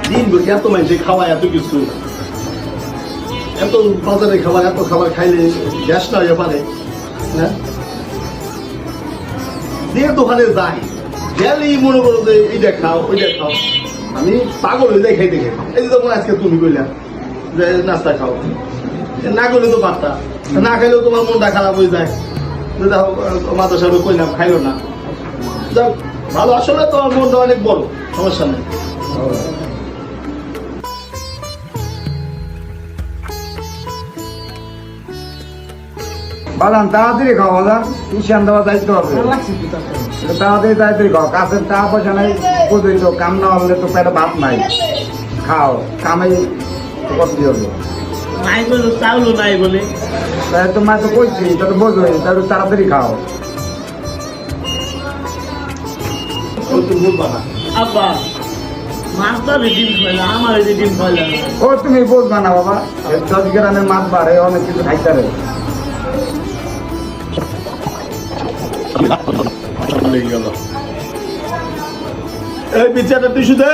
দিন এত মানুষে খাওয়া এত কিছু এত বাজারে খাবার এত খাবার খাইলে গ্যাস না হয়ে পারে হ্যাঁ দিয়ে দোকানে যাই গেলেই মনে করো যে এইটা খাও ওইটা খাও আমি পাগল হয়ে যাই খাইতে খাই এই যে তখন আজকে তুমি কইলাম যে নাস্তা খাও না করলে তো পারতা না খাইলেও তোমার মনটা খারাপ হয়ে যায় মাথা সাহেব কইলাম খাইলো না যাক ভালো আসলে তোমার মনটা অনেক বড় সমস্যা নেই বাদাম তাড়াতাড়ি খাও বাদাম টিউশন দেওয়া দায়িত্ব হবে তাড়াতাড়ি তাড়াতাড়ি খাও কাছের টাকা পয়সা নাই বুঝই তো কাম না হলে তো পেটে ভাত নাই খাও কামাই করতে হবে নাই বলে চাউলও নাই বলে তাই তো মা তো কইছি তা তো বোঝোই তাহলে তাড়াতাড়ি খাও বলবা না আব্বা মাছটারে ডিম খাইলাম আমার এই যে ডিম খাইলাম ও তুমি বুঝবা না বাবা 10 গ্রামের মাছ বাড়ে অনেক কিছু খাইতে পারে লেগে গেল এই বিচারটা টিস্যু দে